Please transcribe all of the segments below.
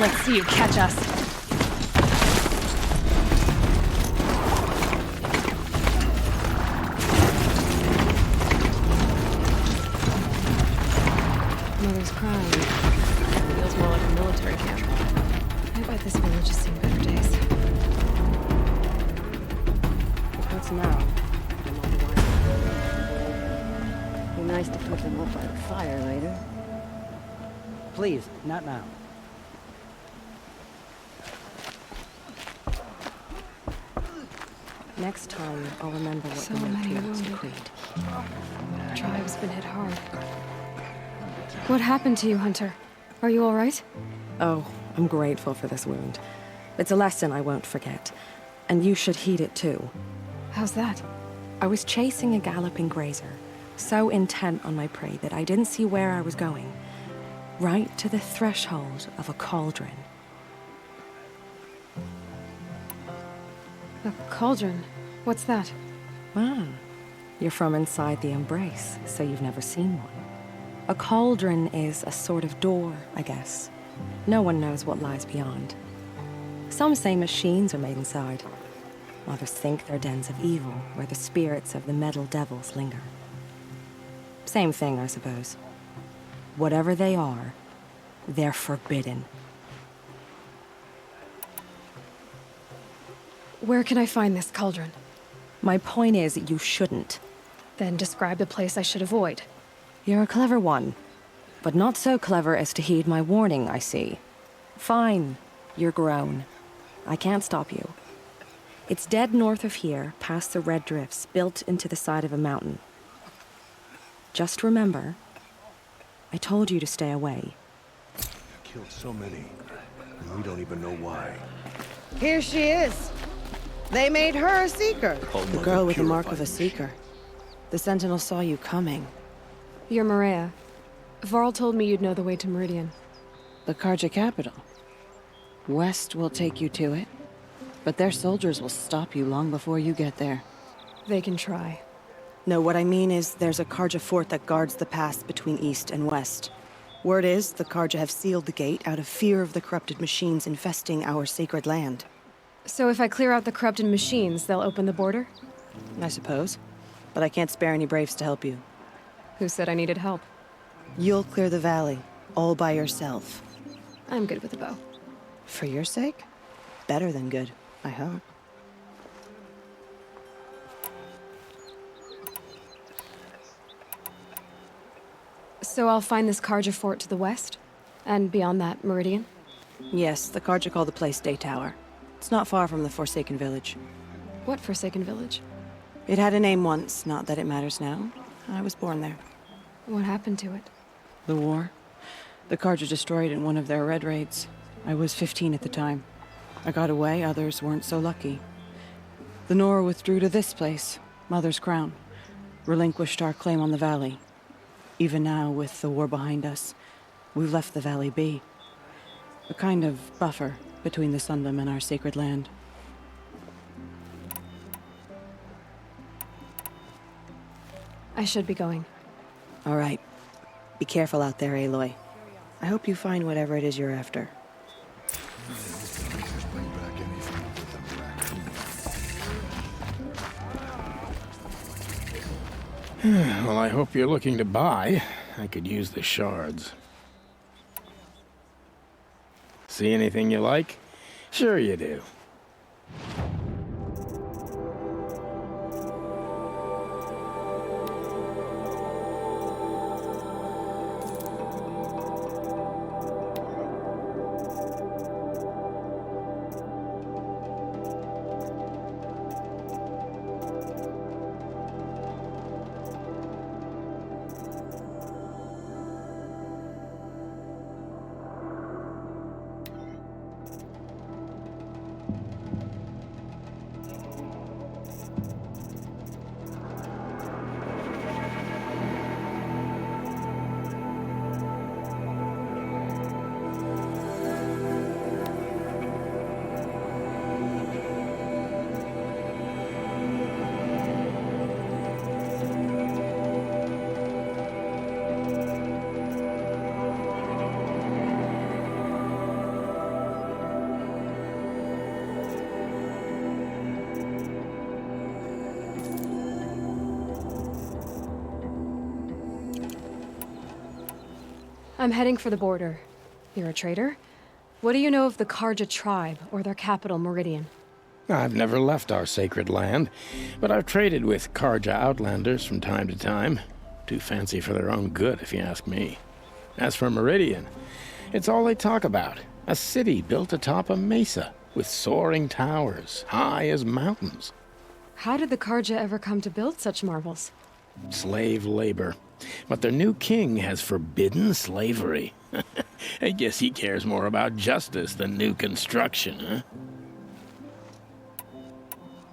Let's see you catch us. Mother's crying. Feels more like a military camp. I bet this village has seen better days. What's now? I'm on the wine. Be nice to put them up by the fire later. Please, not now. Next time, I'll remember what So the many note was wounded. decreed. The tribe's been hit hard. What happened to you, Hunter? Are you all right? Oh, I'm grateful for this wound. It's a lesson I won't forget. And you should heed it too. How's that? I was chasing a galloping grazer, so intent on my prey that I didn't see where I was going. Right to the threshold of a cauldron. A cauldron? What's that? Ah, you're from inside the Embrace, so you've never seen one. A cauldron is a sort of door, I guess. No one knows what lies beyond. Some say machines are made inside. Others think they're dens of evil, where the spirits of the metal devils linger. Same thing, I suppose. Whatever they are, they're forbidden. Where can I find this cauldron? My point is, you shouldn't. Then describe the place I should avoid. You're a clever one, but not so clever as to heed my warning, I see. Fine, you're grown. I can't stop you. It's dead north of here, past the red drifts, built into the side of a mountain. Just remember, I told you to stay away. Killed so many, and we don't even know why. Here she is. They made her a seeker. The Girl with the mark of a seeker. The Sentinel saw you coming. You're Maria. Varl told me you'd know the way to Meridian. The Karja capital. West will take you to it, but their soldiers will stop you long before you get there. They can try. No, what I mean is there's a Karja fort that guards the pass between East and West. Word is the Karja have sealed the gate out of fear of the corrupted machines infesting our sacred land. So if I clear out the corrupted machines, they'll open the border? I suppose. But I can't spare any braves to help you. Who said I needed help? You'll clear the valley, all by yourself. I'm good with a bow. For your sake? Better than good, I hope. So I'll find this Karja fort to the west? And beyond that, Meridian? Yes, the Karja call the place Day Tower. It's not far from the Forsaken Village. What Forsaken Village? It had a name once, not that it matters now. I was born there. What happened to it? The war. The Karja destroyed in one of their red raids. I was 15 at the time. I got away, others weren't so lucky. The Nora withdrew to this place, Mother's Crown. Relinquished our claim on the valley. Even now, with the war behind us, we've left the valley be. A kind of buffer between the Sundom and our sacred land. I should be going. All right. Be careful out there, Aloy. I hope you find whatever it is you're after. Bring back anything with them. Well, I hope you're looking to buy. I could use the shards. See anything you like? Sure you do. I'm heading for the border. You're a trader? What do you know of the Karja tribe, or their capital, Meridian? I've never left our sacred land, but I've traded with Karja outlanders from time to time. Too fancy for their own good, if you ask me. As for Meridian, it's all they talk about. A city built atop a mesa, with soaring towers, high as mountains. How did the Karja ever come to build such marvels? Slave labor. But their new king has forbidden slavery. I guess he cares more about justice than new construction, huh?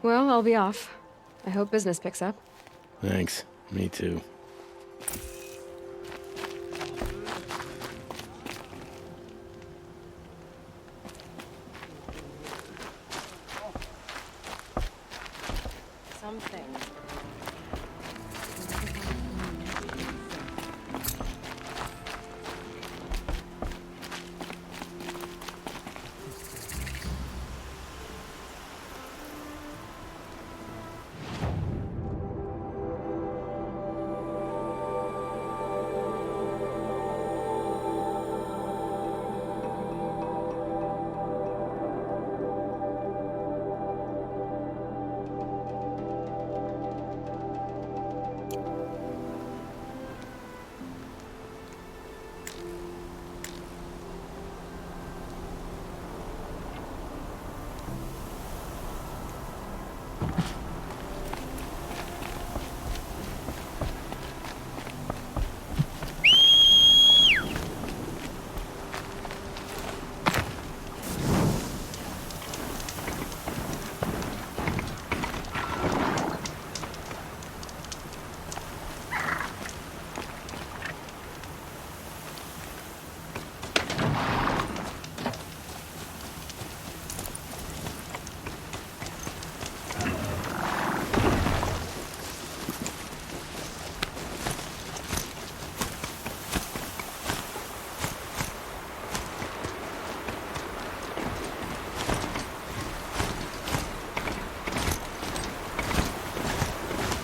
Well, I'll be off. I hope business picks up. Thanks. Me too. Something.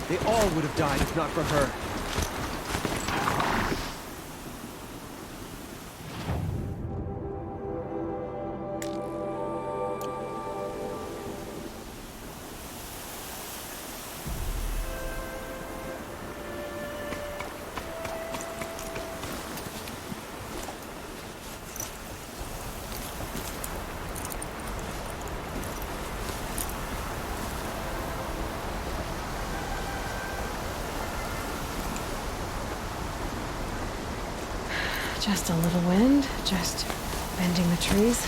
They all would have died if not for her. Just a little wind, just bending the trees.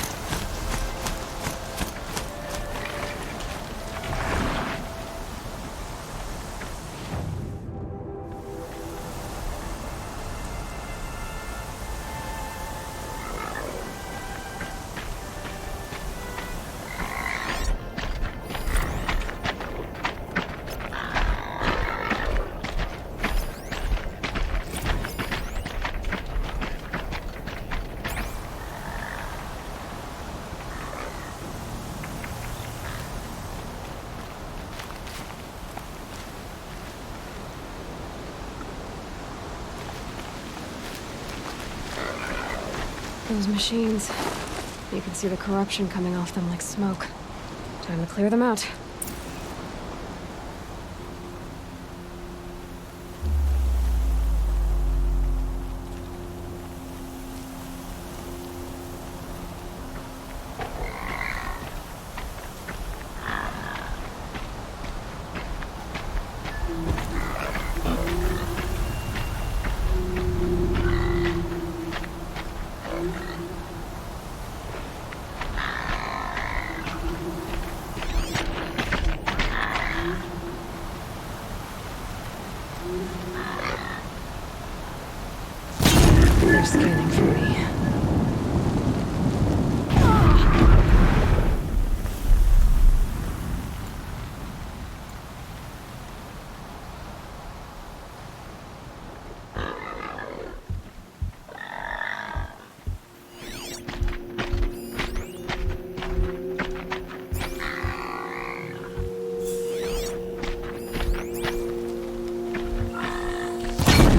Those machines. You can see the corruption coming off them like smoke. Time to clear them out. They're scanning for me.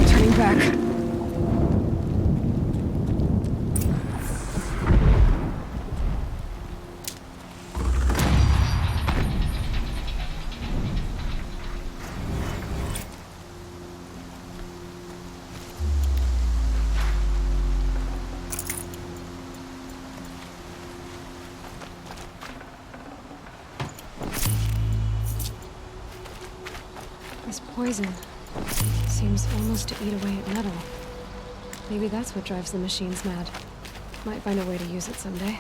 Turning back. This poison seems almost to eat away at metal. Maybe that's what drives the machines mad. Might find a way to use it someday.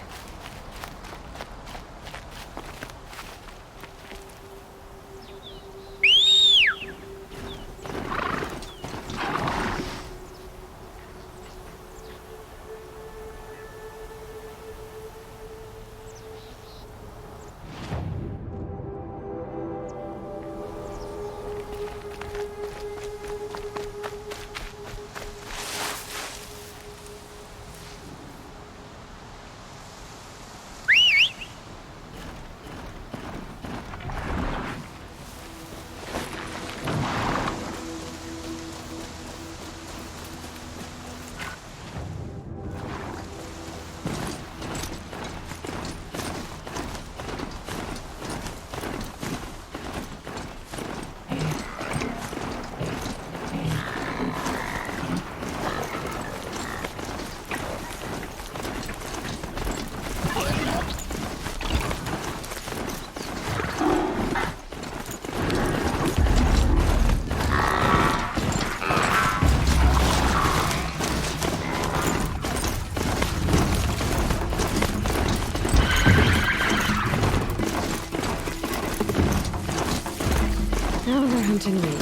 Now they're hunting me.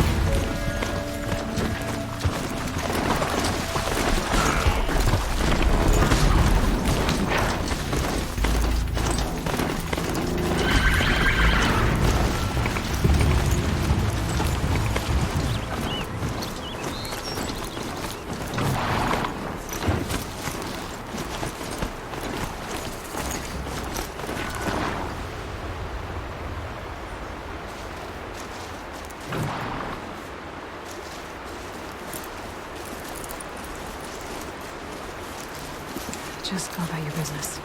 Just go about your business.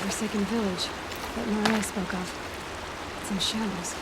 Forsaken village that Maria spoke of. It's in shambles.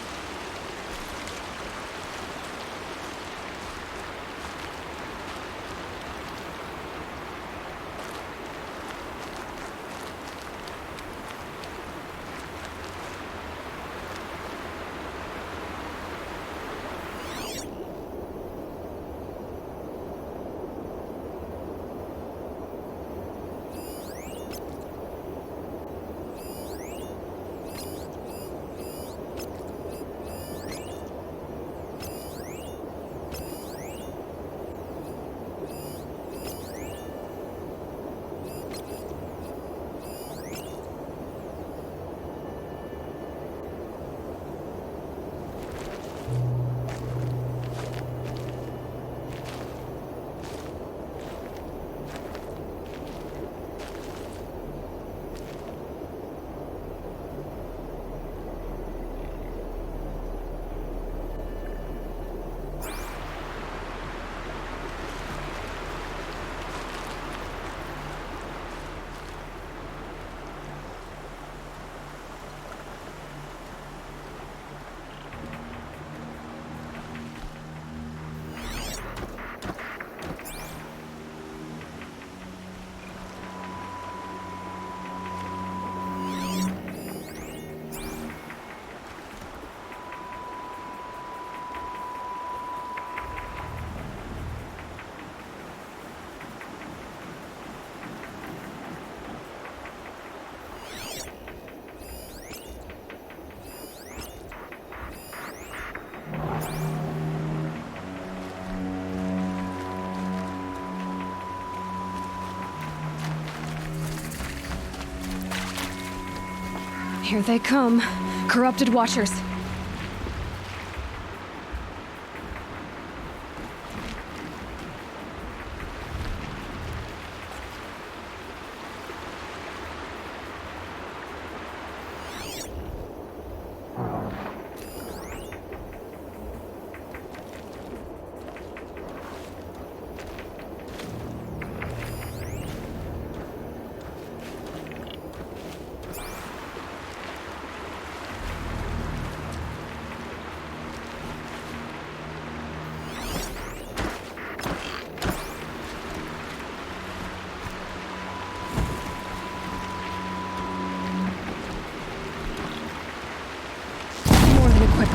Here they come. Corrupted Watchers.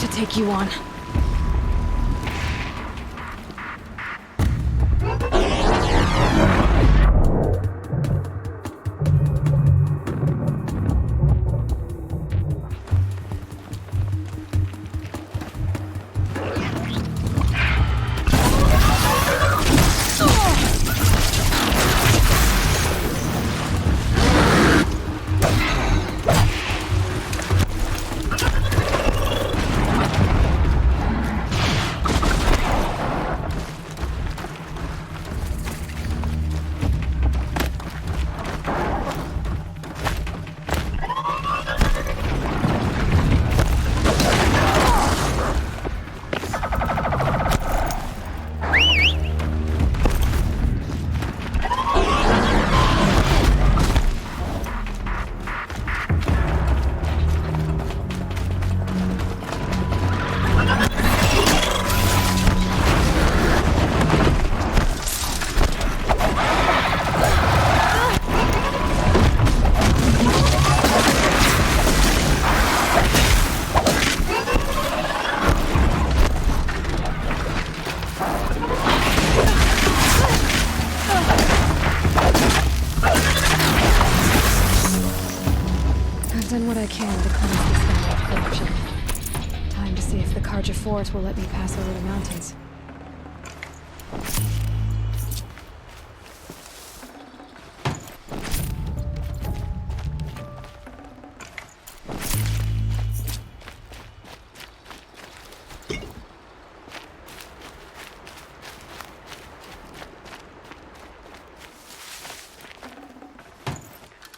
to take you on. Done what I can to cleanse this land of corruption. Time to see if the Carja Fort will let me pass over the mountains.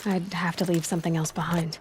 I'd have to leave something else behind.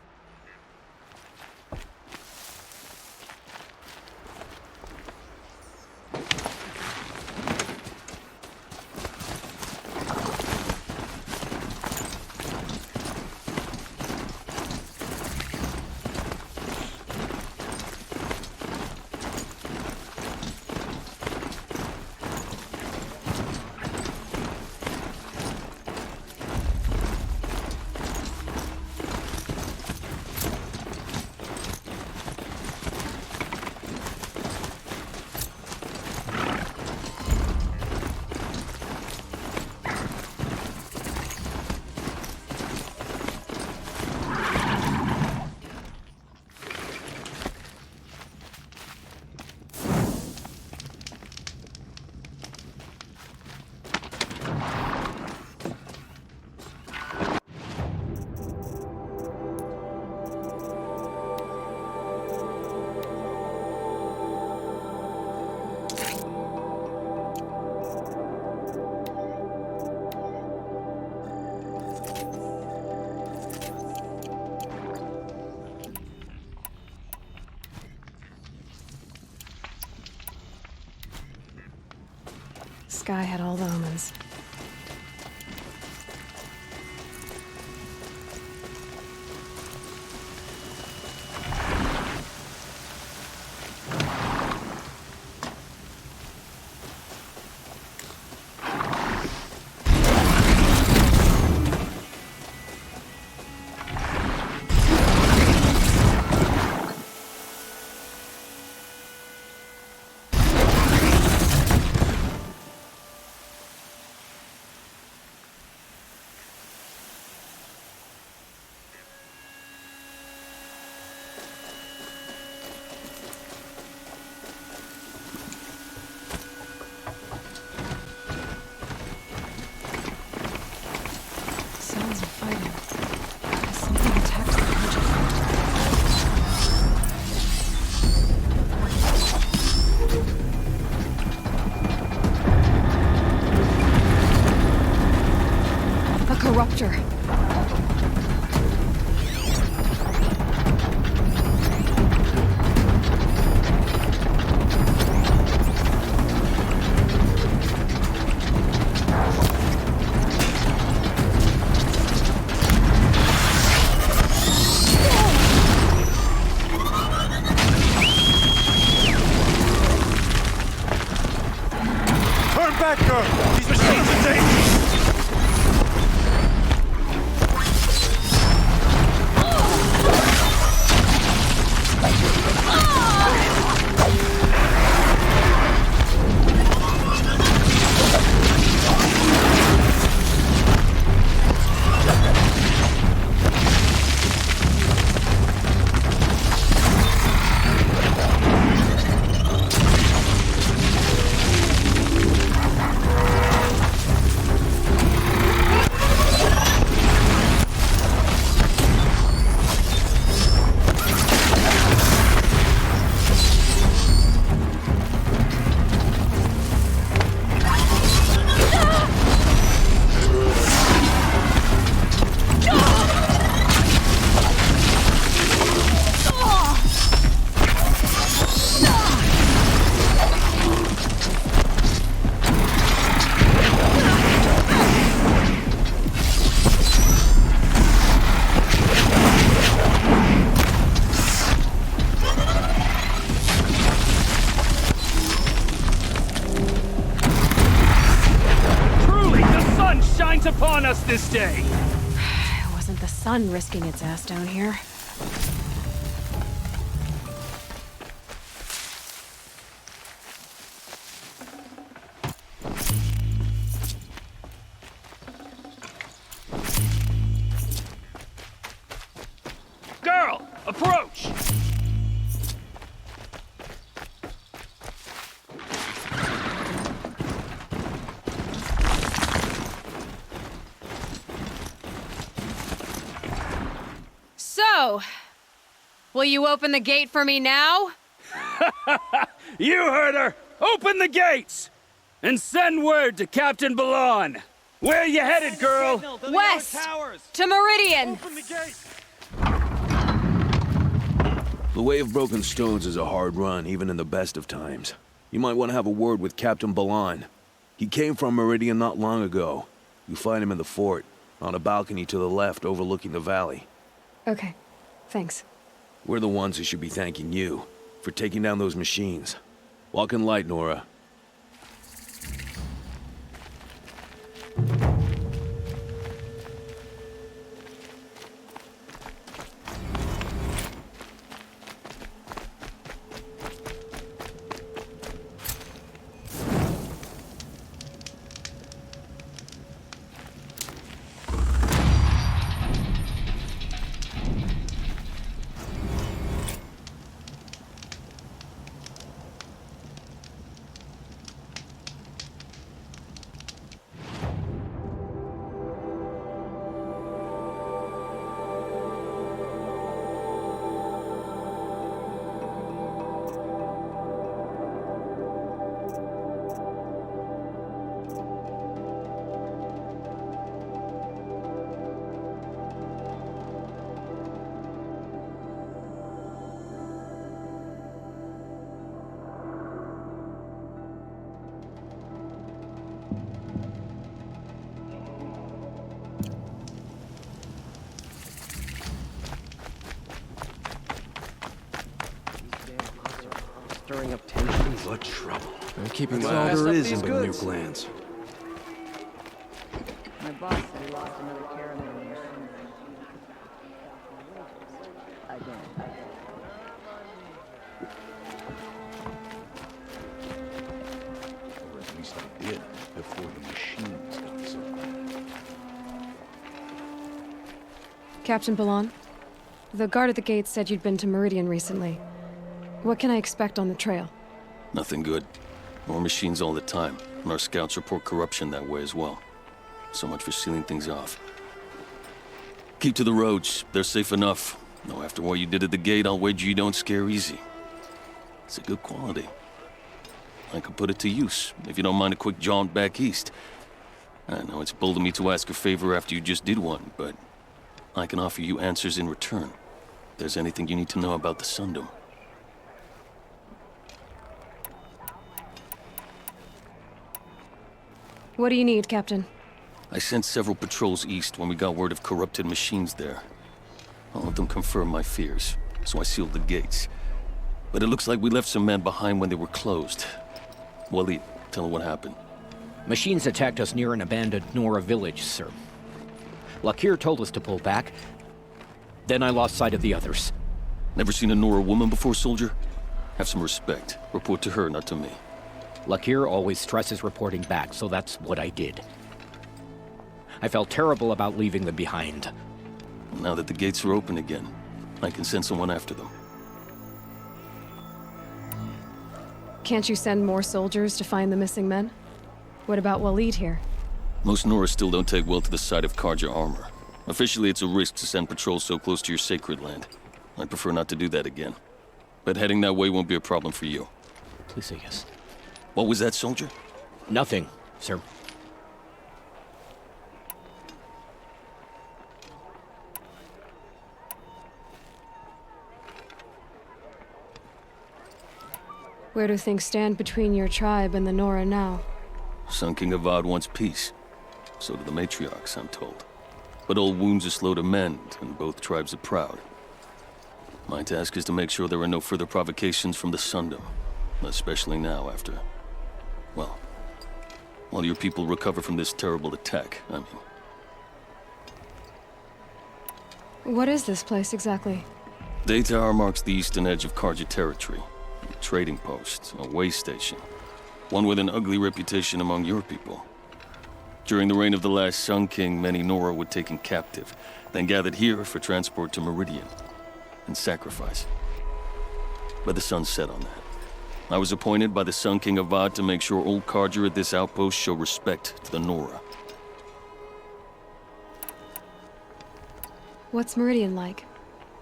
Sky had all the omens. stay. It wasn't the sun risking its ass down here. Girl, approach! So, will you open the gate for me now? You heard her! Open the gates! And send word to Captain Balon. Where you headed, girl? West! To Meridian! The Way of Broken Stones is a hard run, even in the best of times. You might want to have a word with Captain Balon. He came from Meridian not long ago. You find him in the fort, on a balcony to the left overlooking the valley. Okay, thanks. We're the ones who should be thanking you for taking down those machines. Walk in light, Nora. Stirring up tension. What trouble? I'm keeping That's my all eyes there up is these in the new goods. glands. My boss said he lost another caravan machine. Again. Or at least I did, before the machines got so bad. Captain Balon, the guard at the gate said you'd been to Meridian recently. What can I expect on the trail? Nothing good. More machines all the time, and our scouts report corruption that way as well. So much for sealing things off. Keep to the roads. They're safe enough. Though after what you did at the gate, I'll wager you don't scare easy. It's a good quality. I could put it to use, if you don't mind a quick jaunt back east. I know it's bold of me to ask a favor after you just did one, but I can offer you answers in return. If there's anything you need to know about the Sundom. What do you need, Captain? I sent several patrols east when we got word of corrupted machines there. All of them confirmed my fears, so I sealed the gates. But it looks like we left some men behind when they were closed. Waleed, tell her what happened. Machines attacked us near an abandoned Nora village, sir. Lakir told us to pull back. Then I lost sight of the others. Never seen a Nora woman before, soldier? Have some respect. Report to her, not to me. Lakir always stresses reporting back, so that's what I did. I felt terrible about leaving them behind. Now that the gates are open again, I can send someone after them. Can't you send more soldiers to find the missing men? What about Waleed here? Most Nora still don't take well to the sight of Karja armor. Officially, it's a risk to send patrols so close to your sacred land. I'd prefer not to do that again. But heading that way won't be a problem for you. Please say yes. What was that, soldier? Nothing, sir. Where do things stand between your tribe and the Nora now? Sun King Avad wants peace. So do the matriarchs, I'm told. But old wounds are slow to mend, and both tribes are proud. My task is to make sure there are no further provocations from the Sundom. Especially now after... well, while your people recover from this terrible attack, I mean. What is this place exactly? Day Tower marks the eastern edge of Carja territory. A trading post, a way station. One with an ugly reputation among your people. During the reign of the last Sun King, many Nora were taken captive, then gathered here for transport to Meridian and sacrifice. But the sun set on that. I was appointed by the Sun King Avad to make sure old Carja at this outpost show respect to the Nora. What's Meridian like?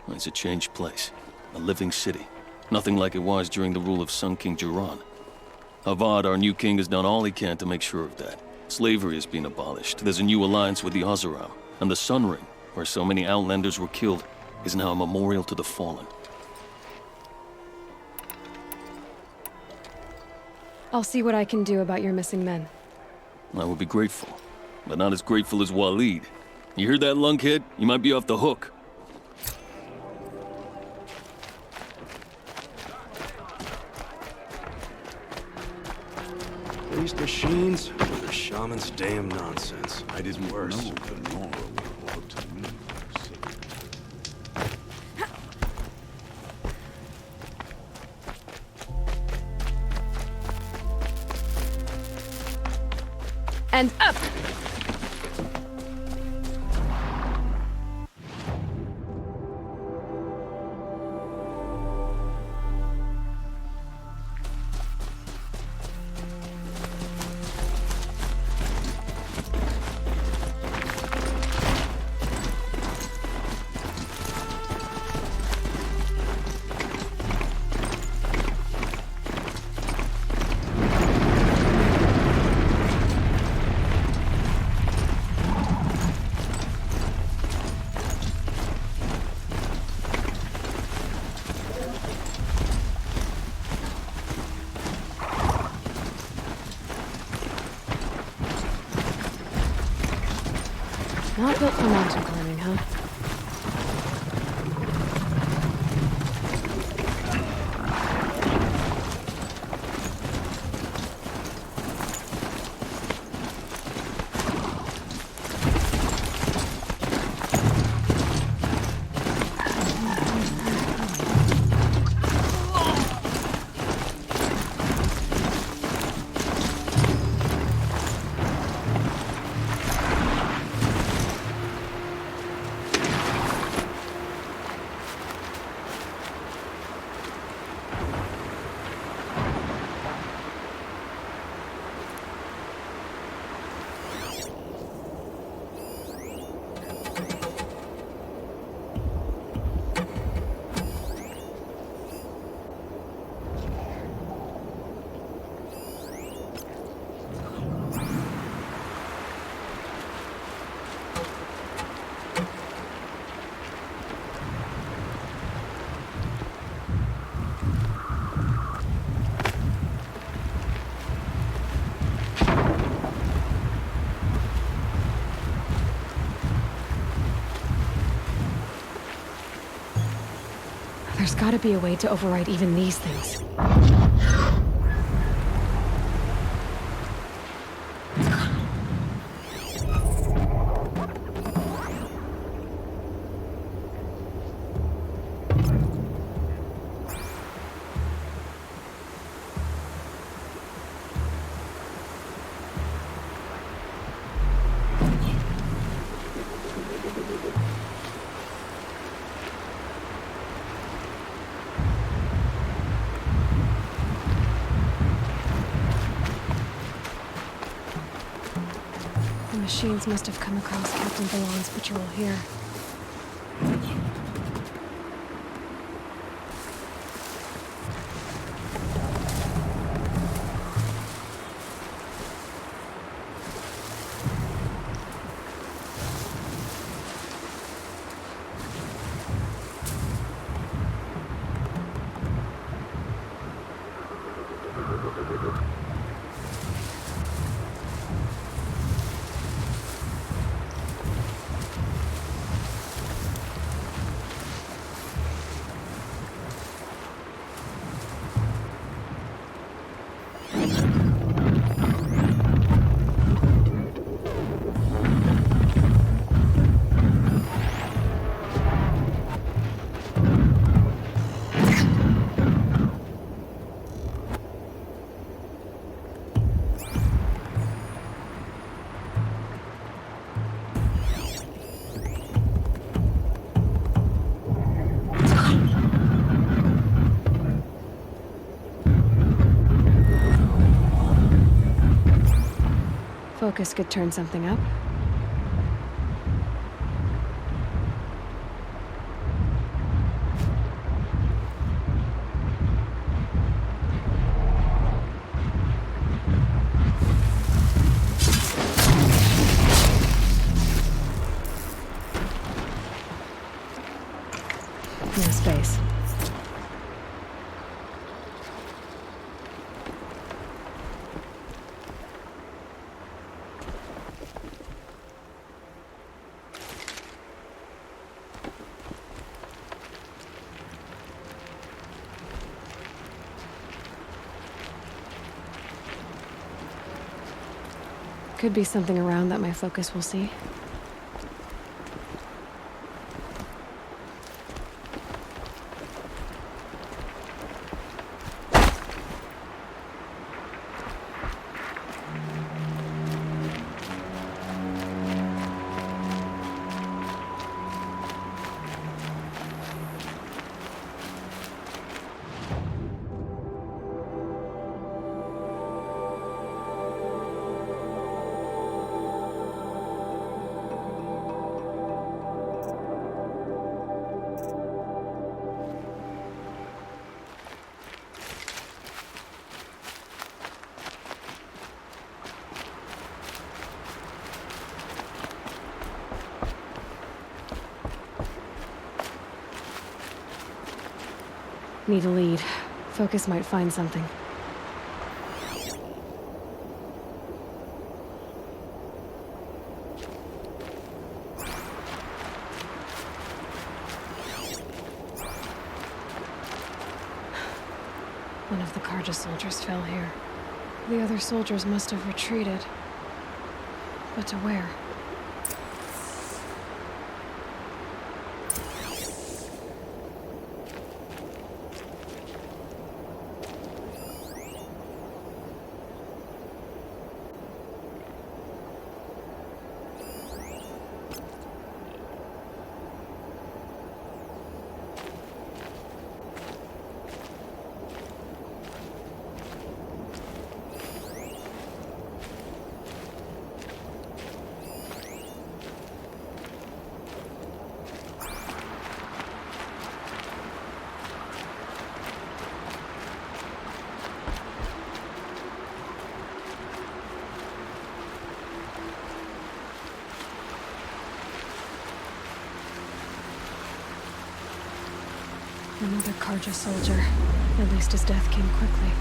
It's a changed place. A living city. Nothing like it was during the rule of Sun King Jiran. Avad, our new king, has done all he can to make sure of that. Slavery has been abolished. There's a new alliance with the Oseram. And the Sun Ring, where so many Outlanders were killed, is now a memorial to the fallen. I'll see what I can do about your missing men. I would be grateful, but not as grateful as Waleed. You hear that, lunkhead? You might be off the hook. These machines are the shaman's damn nonsense. I did worse. No, the Nora would belong to me. And up! Not built for mountain climbing, huh? There's gotta be a way to override even these things. The machines must have come across Captain Balon's patrol here. focus could turn something up. No space. Could be something around that my focus will see. Need a lead. Focus might find something. One of the Carja soldiers fell here. The other soldiers must have retreated. But to where? Another Carja soldier. At least his death came quickly.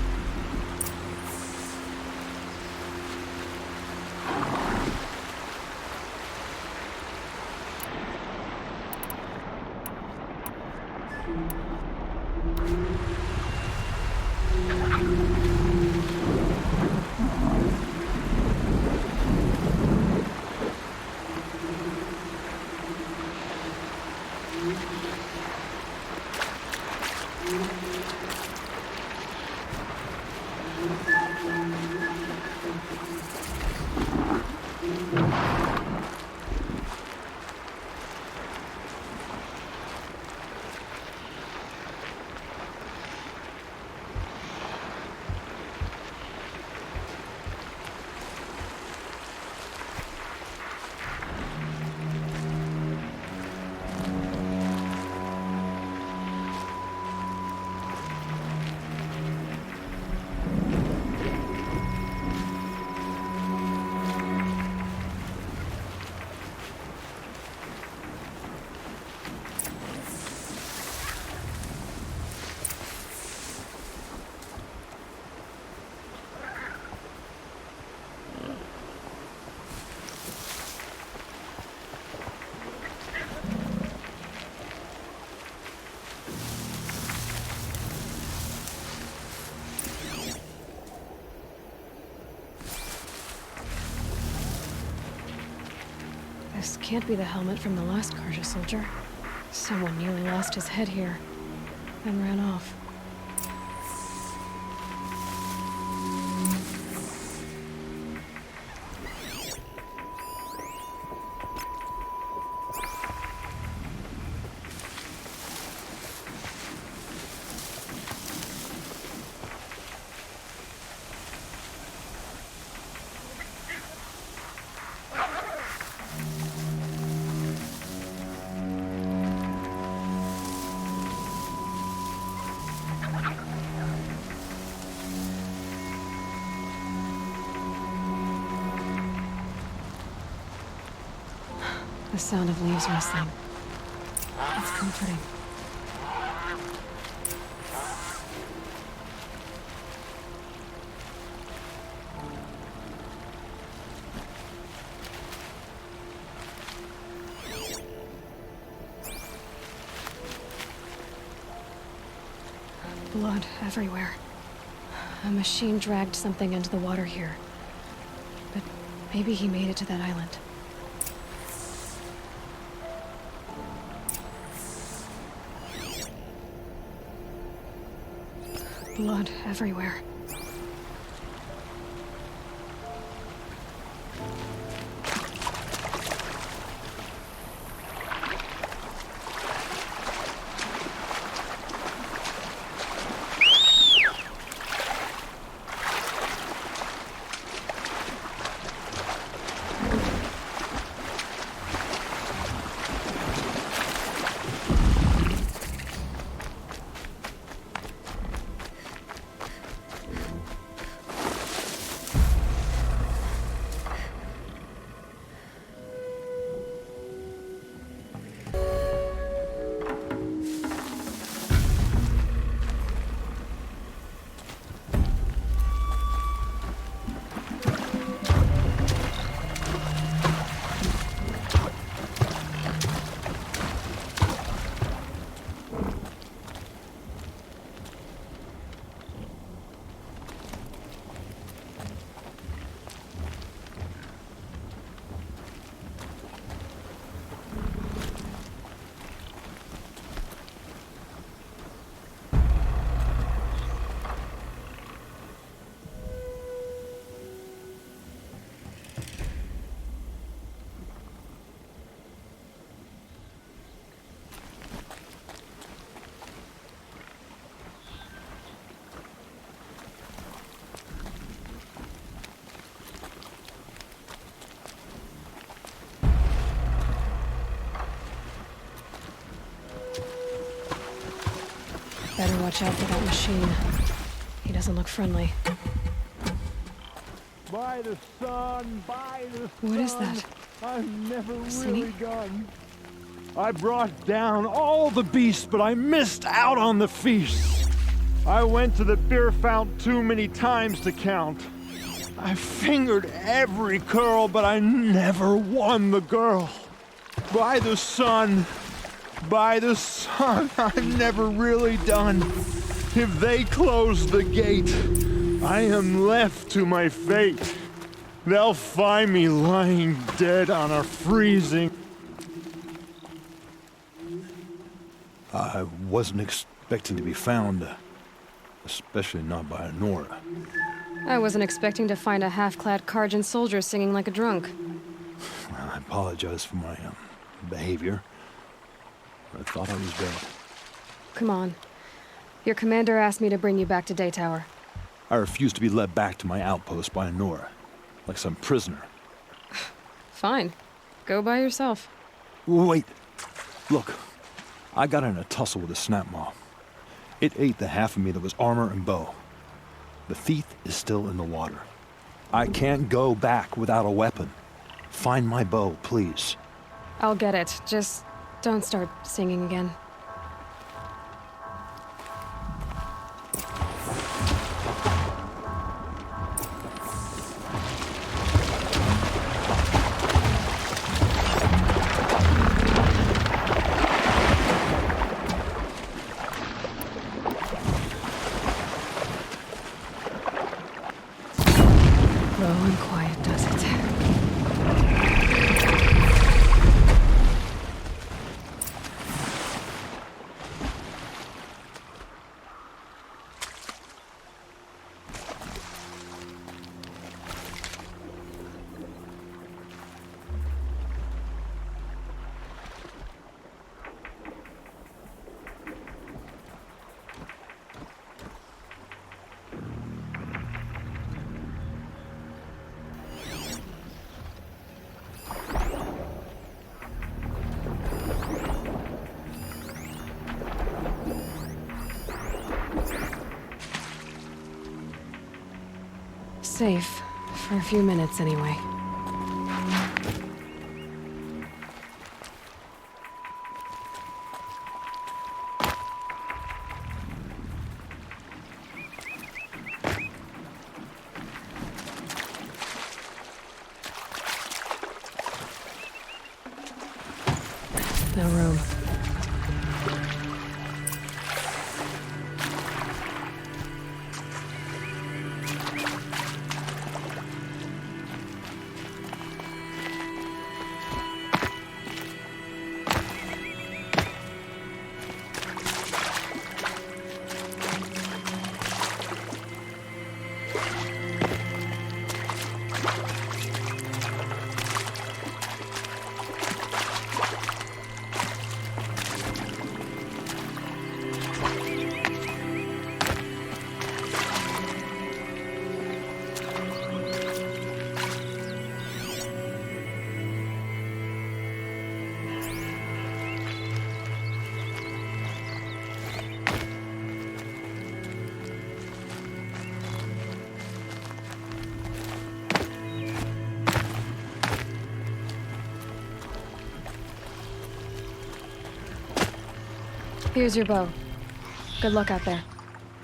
This can't be the helmet from the last Carja soldier. Someone nearly lost his head here, then ran off. The sound of leaves rustling. It's comforting. Blood everywhere. A machine dragged something into the water here. But maybe he made it to that island. Blood everywhere. Better watch out for that machine. He doesn't look friendly. By the sun, by the sun. What is that? I've never Singing? really gone. I brought down all the beasts, but I missed out on the feast. I went to the beer fount too many times to count. I fingered every curl, but I never won the girl. By the sun, I'm never really done. If they close the gate, I am left to my fate. They'll find me lying dead on a freezing... I wasn't expecting to be found, especially not by Nora. I wasn't expecting to find a half-clad Karjan soldier singing like a drunk. I apologize for my behavior. I thought I was dead. Come on. Your commander asked me to bring you back to Daytower. I refused to be led back to my outpost by Nora, like some prisoner. Fine. Go by yourself. Wait. Look, I got in a tussle with a snap maw. It ate the half of me that was armor and bow. The thief is still in the water. I can't go back without a weapon. Find my bow, please. I'll get it. Just don't start singing again. Low and quiet does it. Safe. For a few minutes, anyway. No room. Here's your bow. Good luck out there.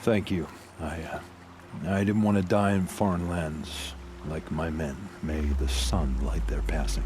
Thank you. I didn't want to die in foreign lands like my men. May the sun light their passing.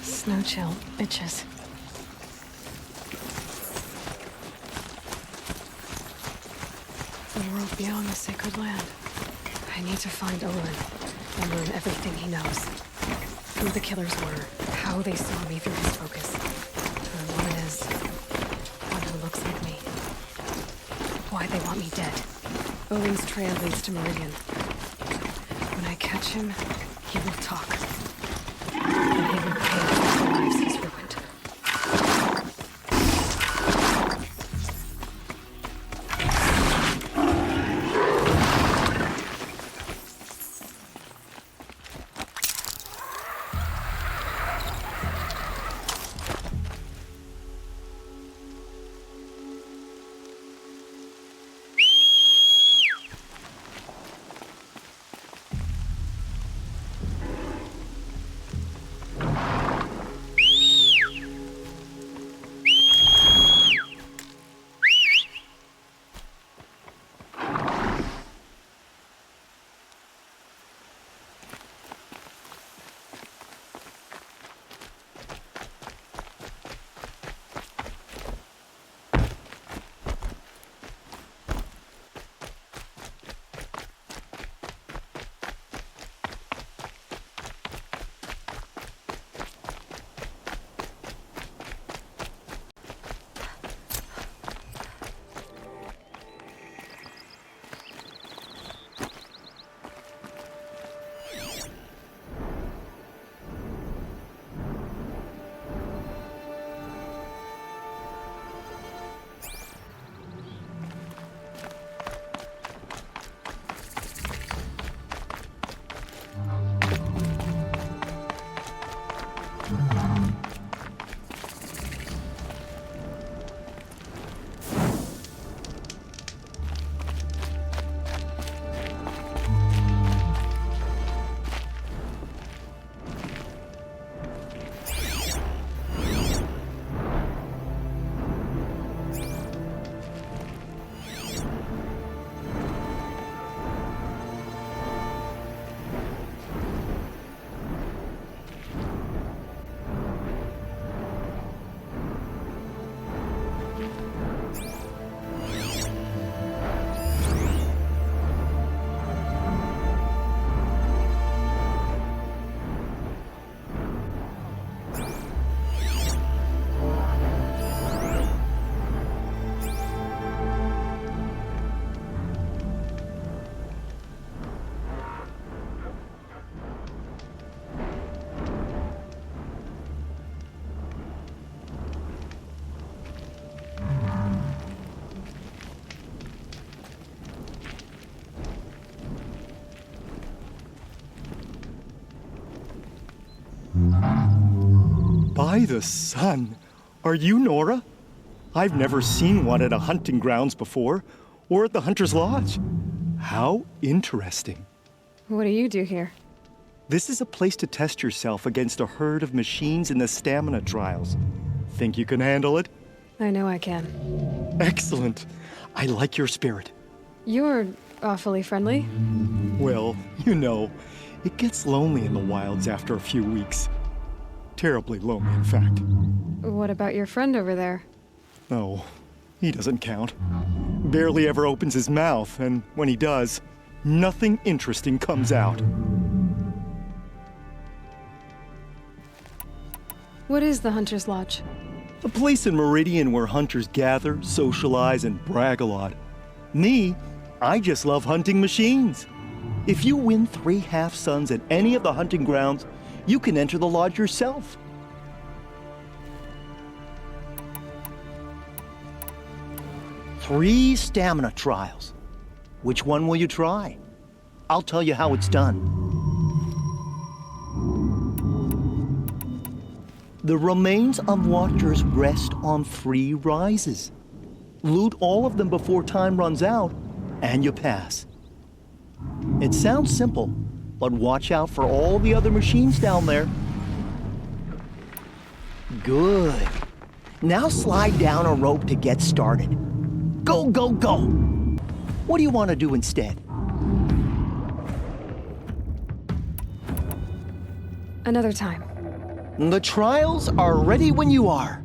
Snow chill itches. The world beyond the sacred land. I need to find Olin and learn everything he knows. Who the killers were, how they saw me through his focus. And what it is, one who looks like me. Why they want me dead. Olin's trail leads to Meridian. When I catch him, he will talk. And he will pay for the lives he's ruined. By the sun! Are you Nora? I've never seen one at a hunting grounds before, or at the Hunter's Lodge. How interesting. What do you do here? This is a place to test yourself against a herd of machines in the stamina trials. Think you can handle it? I know I can. Excellent. I like your spirit. You're awfully friendly. Well, you know, it gets lonely in the wilds after a few weeks. Terribly lonely, in fact. What about your friend over there? Oh, he doesn't count. Barely ever opens his mouth, and when he does, nothing interesting comes out. What is the Hunter's Lodge? A place in Meridian where hunters gather, socialize, and brag a lot. Me, I just love hunting machines. If you win 3 half-suns at any of the hunting grounds, you can enter the lodge yourself. Three stamina trials. Which one will you try? I'll tell you how it's done. The remains of watchers rest on 3 rises. Loot all of them before time runs out, and you pass. It sounds simple, but watch out for all the other machines down there. Good. Now slide down a rope to get started. Go, go, go! What do you want to do instead? Another time. The trials are ready when you are.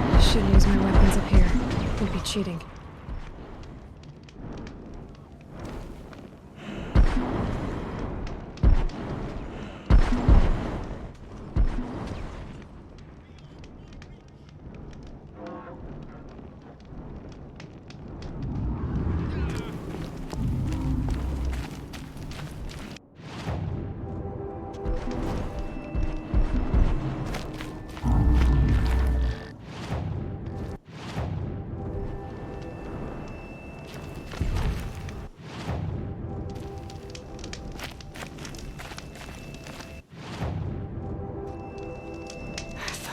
I shouldn't use my weapons up here. Would be cheating.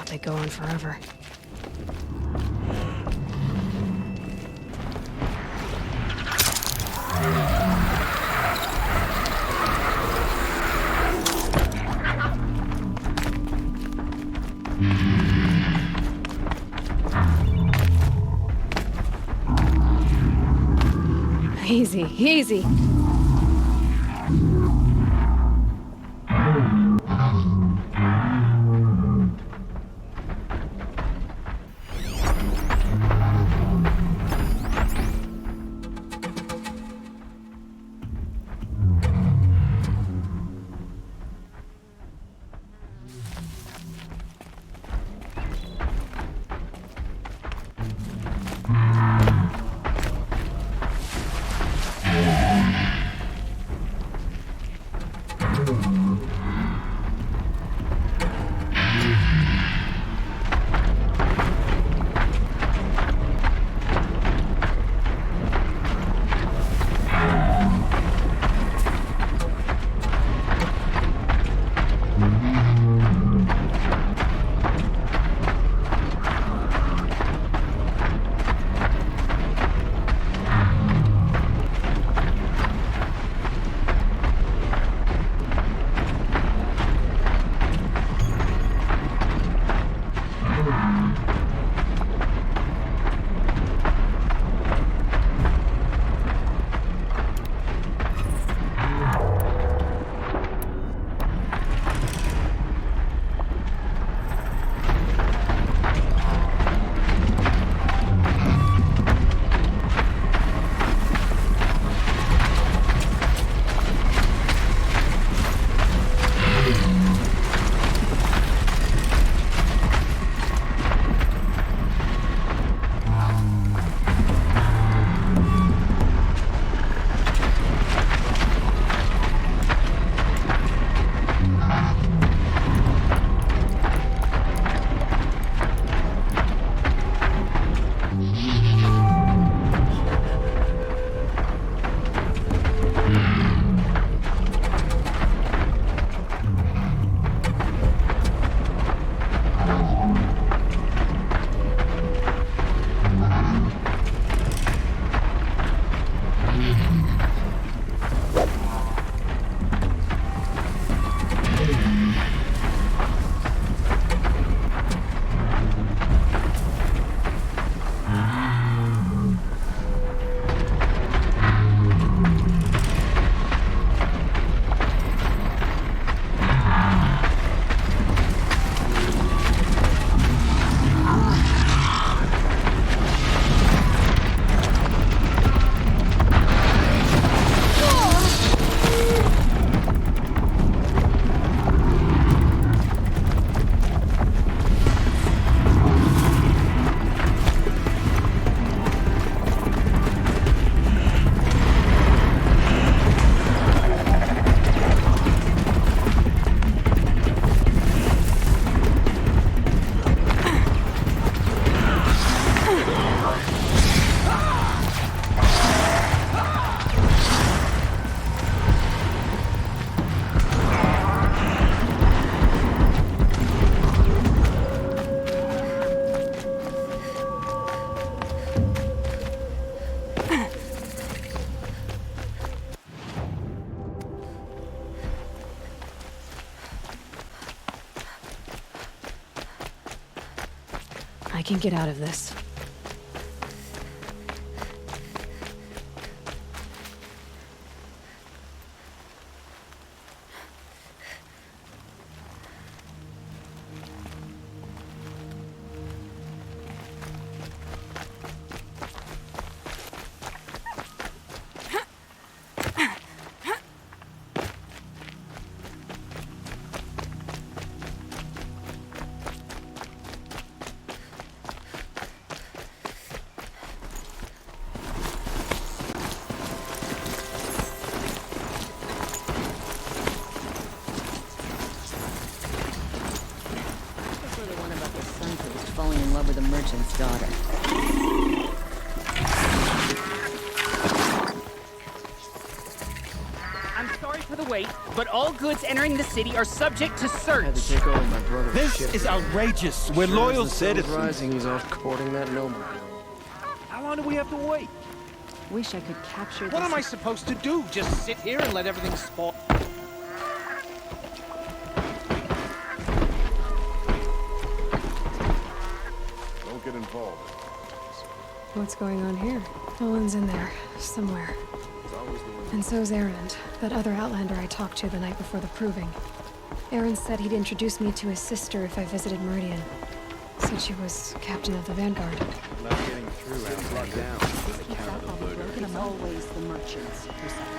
They go on forever. Easy, easy. I can get out of this. Falling in love with a merchant's daughter. I'm sorry for the wait, but all goods entering the city are subject to search. Had to take over my brother's This ship. is outrageous. We're Sure loyal as the sun's citizens. rising, he's off courting that noble girl. How long do we have to wait? Wish I could capture What this. am I supposed to do? Just sit here and let everything spoil? Don't get involved. What's going on here? Olin's in there, somewhere. And so's Erend, that other Outlander I talked to the night before the proving. Erend said he'd introduce me to his sister if I visited Meridian. Said she was captain of the Vanguard. Not getting through out locked down. Keep that on the broken. It's always the merchants who suffer.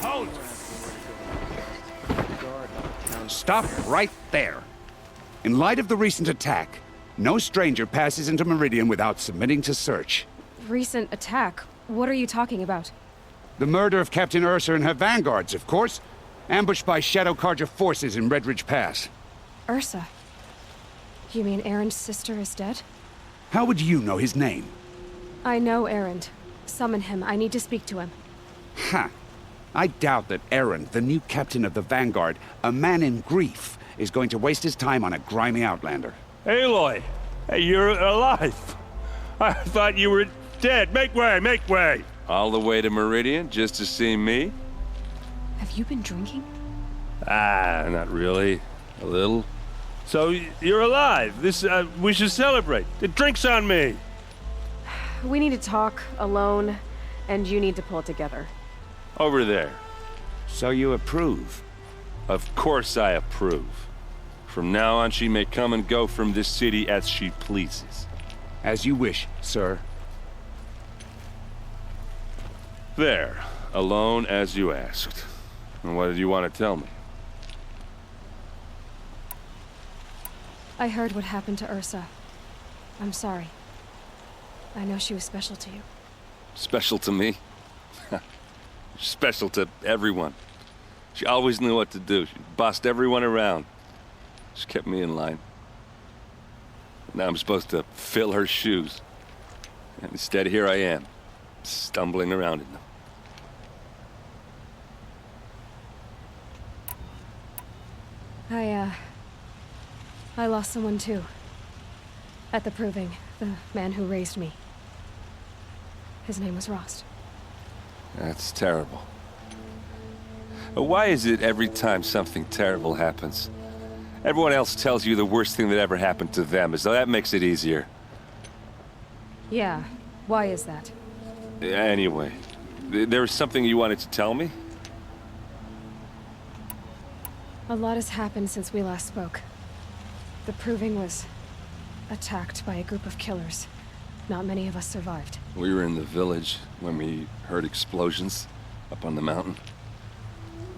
Hold! Stop right there. In light of the recent attack, no stranger passes into Meridian without submitting to search. Recent attack? What are you talking about? The murder of Captain Ursa and her vanguards, of course. Ambushed by Shadow Carja forces in Redridge Pass. Ursa? You mean Erend's sister is dead? How would you know his name? I know Erend. Summon him. I need to speak to him. Ha! I doubt that Erend, the new captain of the Vanguard, a man in grief, is going to waste his time on a grimy outlander. Aloy! Hey, you're alive! I thought you were dead. Make way, make way! All the way to Meridian just to see me? Have you been drinking? Ah, not really. A little. So, you're alive. We should celebrate. The drink's on me. We need to talk, alone, and you need to pull it together. Over there. So you approve? Of course I approve. From now on, she may come and go from this city as she pleases. As you wish, sir. There. Alone as you asked. And what did you want to tell me? I heard what happened to Ursa. I'm sorry. I know she was special to you. Special to me? Special to everyone. She always knew what to do. She bossed everyone around. She kept me in line. Now I'm supposed to fill her shoes. And instead, here I am, stumbling around in them. I lost someone too. At the proving, the man who raised me. His name was Rost. That's terrible. Why is it every time something terrible happens, everyone else tells you the worst thing that ever happened to them, as though that makes it easier? Yeah, why is that? Anyway, there was something you wanted to tell me? A lot has happened since we last spoke. The proving was attacked by a group of killers. Not many of us survived. We were in the village when we heard explosions up on the mountain.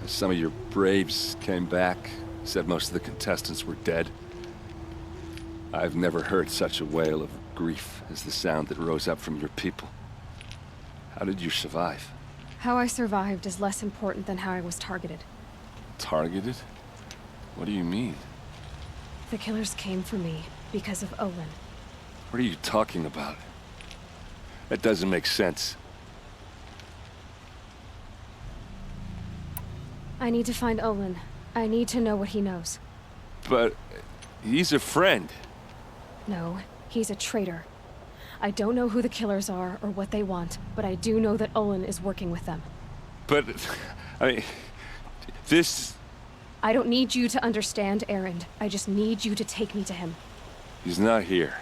Some of your braves came back, said most of the contestants were dead. I've never heard such a wail of grief as the sound that rose up from your people. How did you survive? How I survived is less important than how I was targeted. Targeted? What do you mean? The killers came for me because of Olin. What are you talking about? That doesn't make sense. I need to find Olin. I need to know what he knows. But he's a friend. No, he's a traitor. I don't know who the killers are or what they want, but I do know that Olin is working with them. But, I mean, This... I don't need you to understand, Erend. I just need you to take me to him. He's not here.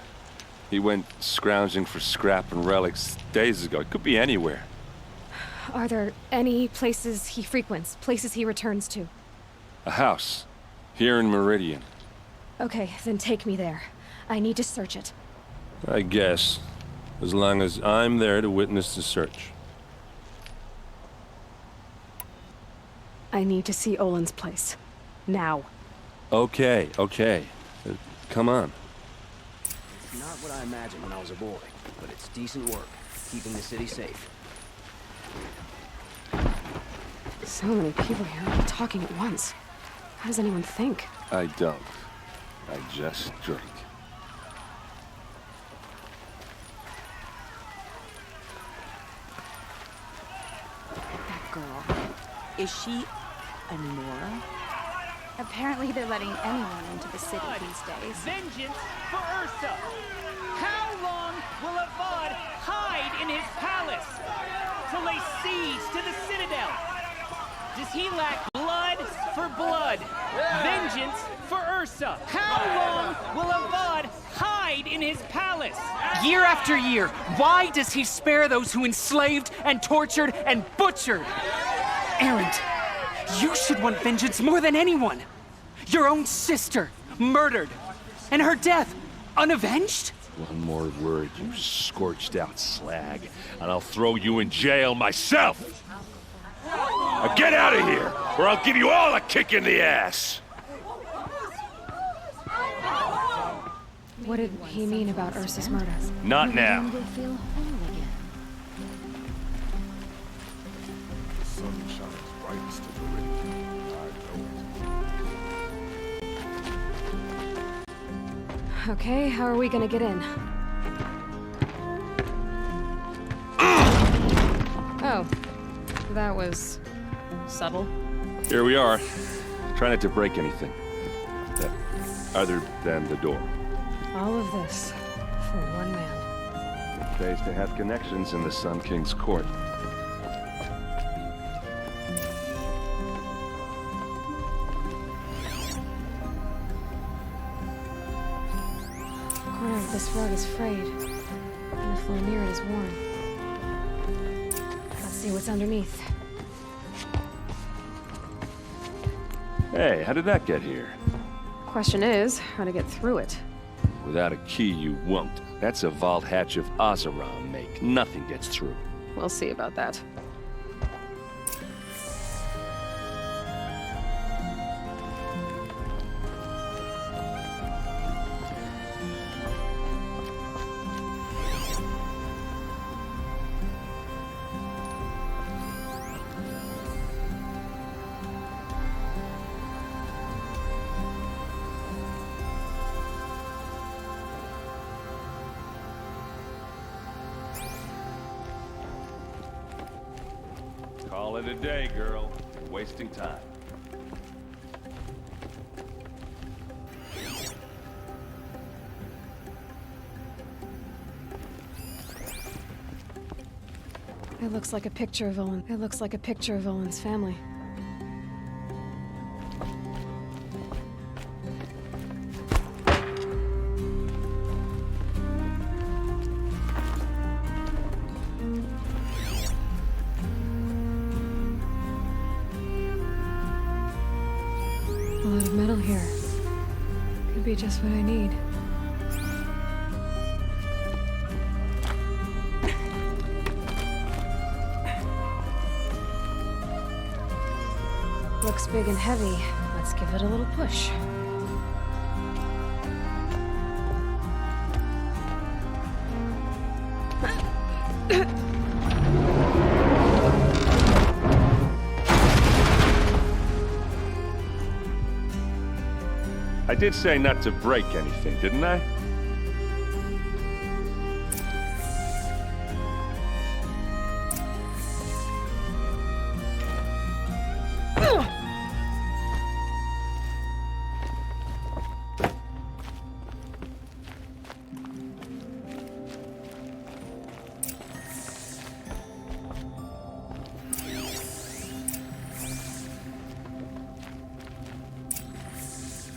He went scrounging for scrap and relics days ago. It could be anywhere. Are there any places he frequents, places he returns to? A house. Here in Meridian. Okay, then take me there. I need to search it. I guess. As long as I'm there to witness the search. I need to see Olin's place. Now. Okay, okay. Come on. It's not what I imagined when I was a boy, but it's decent work, keeping the city safe. So many people here all talking at once. How does anyone think? I don't. I just drink. That girl. Is she a Nora? Apparently they're letting anyone into the city these days. Vengeance for Ursa! How long will Avad hide in his palace? To lay siege to the Citadel? Does he lack blood for blood? Vengeance for Ursa! How long will Avad hide in his palace? Year after year, why does he spare those who enslaved and tortured and butchered? Erend, you should want vengeance more than anyone. Your own sister, murdered, and her death, unavenged? One more word, you scorched out slag, and I'll throw you in jail myself! Now get out of here, or I'll give you all a kick in the ass! What did he mean about Ursa's murder? Not now. Okay, how are we gonna get in? Oh, that was subtle. Here we are. Try not to break anything. Other than the door. All of this for one man. It pays to have connections in the Sun King's court. The corner of this rug is frayed, and the floor near it is worn. Let's see what's underneath. Hey, how did that get here? Question is, how to get through it. Without a key, you won't. That's a vault hatch of Azeram make. Nothing gets through. We'll see about that. Call it a day, girl. You're wasting time. It looks like a picture of Olin. It looks like a picture of Olin's family. A lot of metal here. Could be just what I need. Looks big and heavy. Let's give it a little push. I did say not to break anything, didn't I?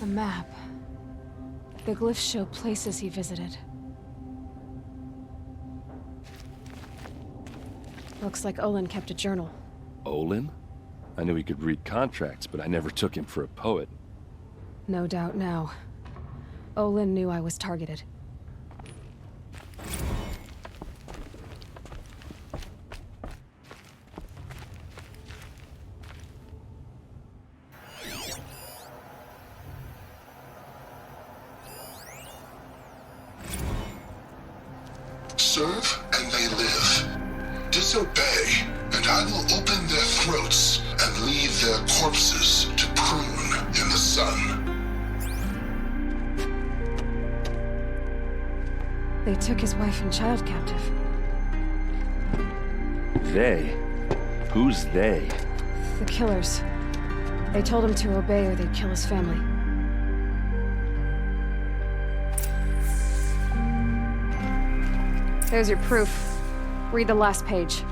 A map. The glyphs show places he visited. Looks like Olin kept a journal. Olin? I knew he could read contracts, but I never took him for a poet. No doubt now. Olin knew I was targeted. Serve and they live. Disobey, and I will open their throats and leave their corpses to prune in the sun. They took his wife and child captive. They? Who's they? The killers. They told him to obey or they'd kill his family. There's your proof. Read the last page.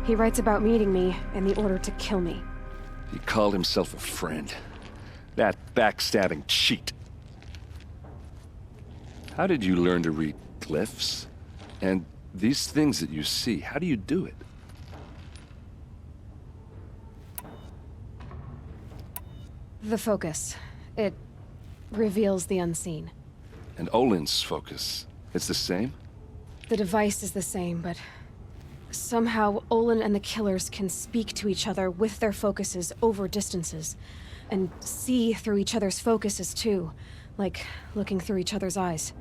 He writes about meeting me and the order to kill me. He called himself a friend. That backstabbing cheat. How did you learn to read glyphs? And these things that you see, how do you do it? The focus. It reveals the unseen. And Olin's focus, it's the same? The device is the same, but somehow Olin and the killers can speak to each other with their focuses over distances, and see through each other's focuses too, like looking through each other's eyes.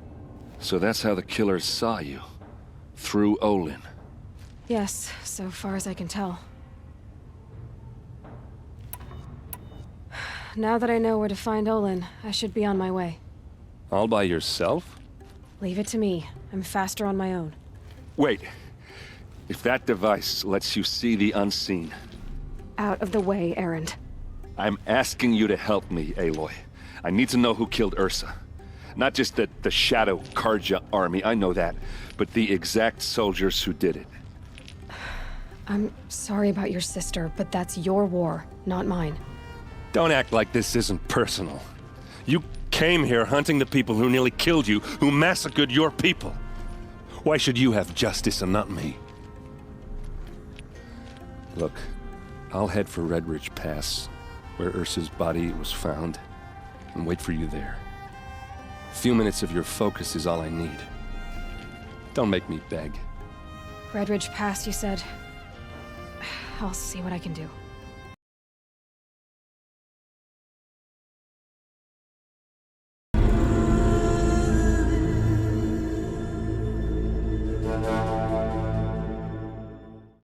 So that's how the killers saw you? Through Olin? Yes, so far as I can tell. Now that I know where to find Olin, I should be on my way. All by yourself? Leave it to me. I'm faster on my own. Wait. If that device lets you see the unseen... Out of the way, Erend. I'm asking you to help me, Aloy. I need to know who killed Ursa. Not just the Shadow Karja army, I know that, but the exact soldiers who did it. I'm sorry about your sister, but that's your war, not mine. Don't act like this isn't personal. You came here hunting the people who nearly killed you, who massacred your people. Why should you have justice and not me? Look, I'll head for Red Ridge Pass, where Ursa's body was found, and wait for you there. A few minutes of your focus is all I need. Don't make me beg. Red Ridge Pass, you said? I'll see what I can do.